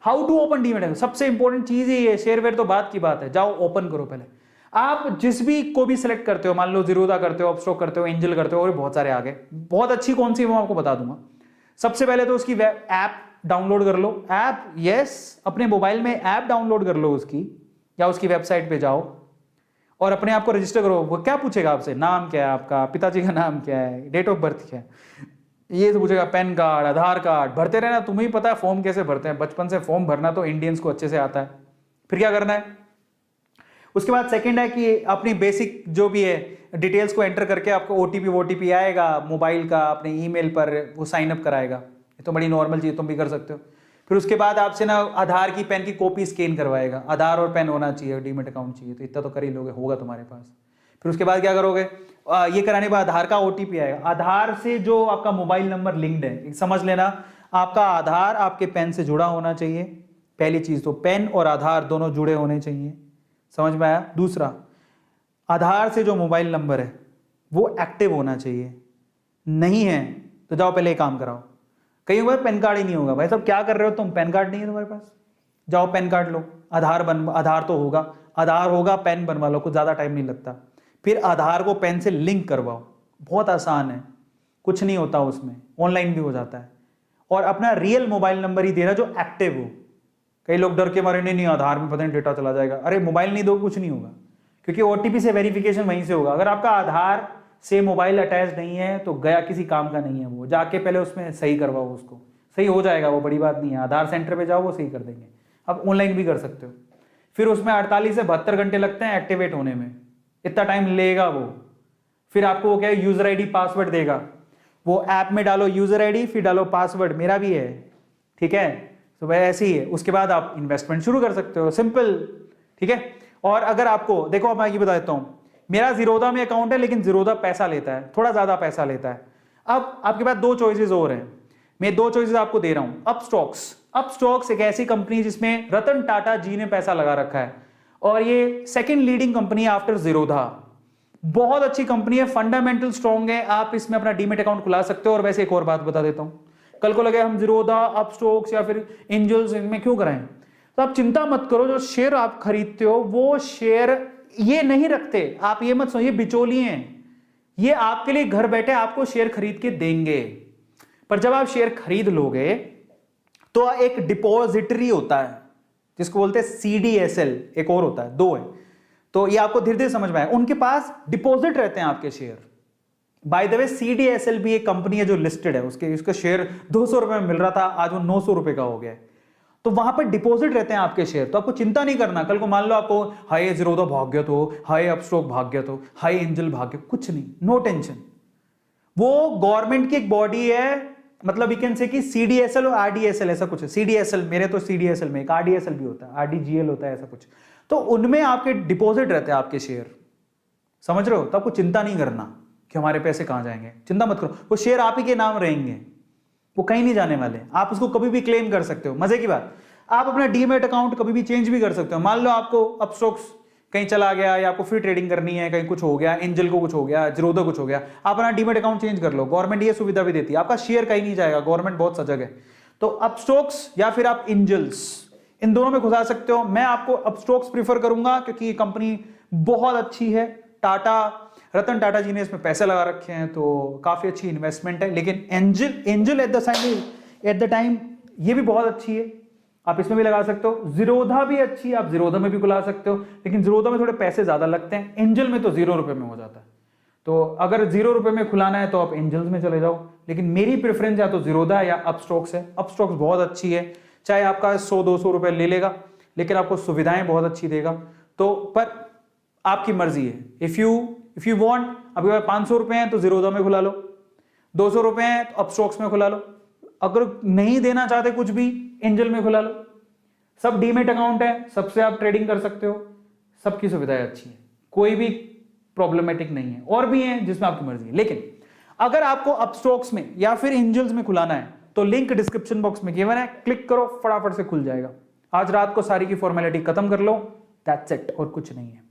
How to open demat account, सबसे important चीज ही है। शेयरवेयर तो बात की बात है, जाओ ओपन करो पहले। आप जिस भी को भी सिलेक्ट करते हो, मान लो जीरोधा करते हो, अपस्टॉक करते हो, एंजल करते हो, और बहुत सारे आगे, बहुत अच्छी कौन सी मैं आपको बता दूंगा। सबसे पहले तो उसकी वेब ऐप डाउनलोड कर लो, ऐप, यस, अपने मोबाइल में ऐप डाउनलोड कर लो उसकी, या उसकी वेबसाइट पे जाओ और अपने आप को रजिस्टर करो। वो क्या पूछेगा आपसे, नाम क्या है आपका, पिताजी का नाम क्या है, डेट ऑफ बर्थ क्या है, ये तो पूछेगा, पैन कार्ड, आधार कार्ड, भरते रहना। तुम्हें ही पता है फॉर्म कैसे भरते हैं, बचपन से फॉर्म भरना तो इंडियंस को अच्छे से आता है। फिर क्या करना है, उसके बाद सेकंड है कि अपनी बेसिक जो भी है डिटेल्स को एंटर करके आपको ओटीपी आएगा मोबाइल का, अपने ईमेल पर वो साइन अप कराएगा। ये तो बड़ी नॉर्मल चीज, तुम भी कर सकते हो। फिर उसके बाद आपसे ना आधार की पेन की कॉपी स्कैन करवाएगा, आधार और पेन होना चाहिए, डीमेट अकाउंट चाहिए, तो इतना तो कर ही लोगे, होगा तुम्हारे पास। फिर उसके बाद क्या करोगे, ये कराने के बाद आधार का ओटीपी आएगा। आधार से जो आपका मोबाइल नंबर लिंक्ड है, समझ लेना, आपका आधार आपके पेन से जुड़ा होना चाहिए। पहली चीज तो पेन और आधार दोनों जुड़े होने चाहिए, समझ में आया। दूसरा, आधार से जो मोबाइल नंबर है वो एक्टिव होना चाहिए, नहीं है तो जाओ पहले काम कराओ। कई बार पैन कार्ड ही नहीं होगा, भाई साहब क्या कर रहे हो तुम, पैन कार्ड नहीं है तुम्हारे पास, जाओ पैन कार्ड लो। आधार तो होगा, आधार होगा, पेन बनवा लो, कुछ ज्यादा टाइम नहीं लगता। फिर आधार को पेन से लिंक करवाओ, बहुत आसान है, कुछ नहीं होता उसमें, ऑनलाइन भी हो जाता है। और अपना रियल मोबाइल नंबर ही देना जो एक्टिव हो। कई लोग डर के मारे, नहीं आधार में पता नहीं डेटा चला जाएगा, अरे मोबाइल नहीं दो, कुछ नहीं होगा, क्योंकि ओटीपी से वेरिफिकेशन वहीं से होगा। अगर आपका आधार से मोबाइल अटैच नहीं है तो गया, किसी काम का नहीं है वो, जाके पहले उसमें सही करवाओ, उसको सही हो जाएगा, वो बड़ी बात नहीं है। आधार सेंटर पे जाओ, वो सही कर देंगे। आप ऑनलाइन भी कर सकते हो। फिर उसमें 48 से 72 घंटे लगते हैं एक्टिवेट होने में, इतना टाइम लेगा वो। फिर आपको वो क्या है, यूजर आईडी पासवर्ड देगा, वो ऐप में डालो यूजर आईडी, फिर डालो पासवर्ड, मेरा भी है, ठीक है, तो वह ऐसे ही है। उसके बाद आप इन्वेस्टमेंट शुरू कर सकते हो, सिंपल, ठीक है। और अगर आपको देखो, मैं ये बता देता हूं, मेरा जीरोधा में अकाउंट है, लेकिन जीरोधा पैसा लेता है, थोड़ा ज्यादा पैसा लेता है। अब आपके पास दो चॉइसेस और हैं, मैं दो चॉइसेस आपको दे रहा हूं। अपस्टॉक्स एक ऐसी कंपनी है जिसमें रतन टाटा जी ने पैसा लगा रखा है, और ये सेकंड लीडिंग कंपनी है आफ्टर जीरोधा। बहुत अच्छी कंपनी है, फंडामेंटल स्ट्रॉन्ग है, आप इसमें अपना डीमेट अकाउंट खुला सकते हो। और वैसे एक और बात बता देता हूं, कल को लगे हम जीरोधा, अपस्टॉक्स या फिर एंजल्स इनमें क्यों कराएं, तो आप चिंता मत करो। जो शेयर आप खरीदते हो वो शेयर ये नहीं रखते, आप ये मत समझिए बिचौलिए हैं, ये आपके लिए घर बैठे आपको शेयर खरीद के देंगे। पर जब आप शेयर खरीद लोगे तो एक डिपॉजिटरी होता है जिसको बोलते हैं सीडीएसएल, एक और होता है, दो है, तो ये आपको धीरे धीरे समझ में आए। उनके पास डिपॉजिट रहते हैं आपके share. By the way CDSL भी एक कंपनी है जो लिस्टेड है, उसका शेयर 200 रुपए में मिल रहा था, आज वो 900 रुपए का हो गया है। तो वहां पर डिपॉजिट रहते हैं आपके शेयर, तो आपको चिंता नहीं करना। कल को मान लो आपको हाई जीरोधा भाग गया तो, हाई अपस्टॉक भाग गया तो, हाई एंजल भाग गया, कुछ नहीं, नो टेंशन। वो गवर्नमेंट की एक बॉडी है, मतलब यू कैन से कि सीडीएसएल और आरडीएसएल ऐसा कुछ है। सीडीएसएल, मेरे तो सीडीएसएल में एक आरडीएसएल भी होता है, आरडीजीएल होता है, ऐसा कुछ। तो उनमें आपके डिपॉजिट रहते हैं आपके शेयर, समझ रहे हो। तो आपको चिंता नहीं करना कि हमारे पैसे कहां जाएंगे, चिंता मत करो, वो शेयर आप ही के नाम रहेंगे, वो कहीं नहीं जाने वाले। आप उसको कभी भी क्लेम कर सकते हो। मजे की बात, आप अपना डीमेट अकाउंट कभी भी चेंज भी कर सकते हो। मान लो आपको अपस्टॉक्स कहीं चला गया, या आपको फ्री ट्रेडिंग करनी है, कहीं कुछ हो गया, एंजल को कुछ हो गया, जीरोधा कुछ हो गया, आप अपना डीमेट अकाउंट चेंज कर लो। गवर्नमेंट ये सुविधा भी देती है, आपका शेयर कहीं नहीं जाएगा, गवर्नमेंट बहुत सजग है। तो अपस्टॉक्स या फिर आप एंजल्स, इन दोनों में घुसा सकते हो। मैं आपको अपस्टॉक्स प्रीफर करूंगा क्योंकि ये कंपनी बहुत अच्छी है। रतन टाटा जी ने इसमें पैसे लगा रखे हैं, तो काफी अच्छी इन्वेस्टमेंट है। लेकिन एंजल एट द टाइम ये भी बहुत अच्छी है, आप इसमें भी लगा सकते हो। जीरोधा भी अच्छी है, आप जीरोधा में भी खुला सकते हो, लेकिन जीरोधा में थोड़े पैसे ज्यादा लगते हैं, एंजल में तो 0 रुपए में हो जाता है। तो अगर 0 रुपए में खुलाना है तो आप एंजल्स में चले जाओ, लेकिन मेरी प्रेफरेंस या तो जीरोधा या अपस्टॉक्स है। अपस्टॉक्स बहुत अच्छी है, चाहे आपका 100-200 रुपए ले लेगा, लेकिन आपको सुविधाएं बहुत अच्छी देगा। तो पर आपकी मर्जी है, इफ यू वांट, आपके पास 500 रुपए हैं तो जीरोधा में खुला लो, 200 रुपए हैं तो अपस्टॉक्स में खुला लो, अगर नहीं देना चाहते कुछ भी, एंजल में खुला लो। सब डीमेट अकाउंट है, सबसे आप ट्रेडिंग कर सकते हो, सबकी सुविधाएं अच्छी है, कोई भी प्रॉब्लमेटिक नहीं है। और भी हैं जिसमें आपकी मर्जी है, लेकिन अगर आपको अपस्टॉक्स में या फिर एंजल्स में खुलाना है तो लिंक डिस्क्रिप्शन बॉक्स में गिवन है, क्लिक करो, फटाफट से खुल जाएगा। आज रात को सारी की फॉर्मेलिटी खत्म कर लो, दैट्स इट, और कुछ नहीं है।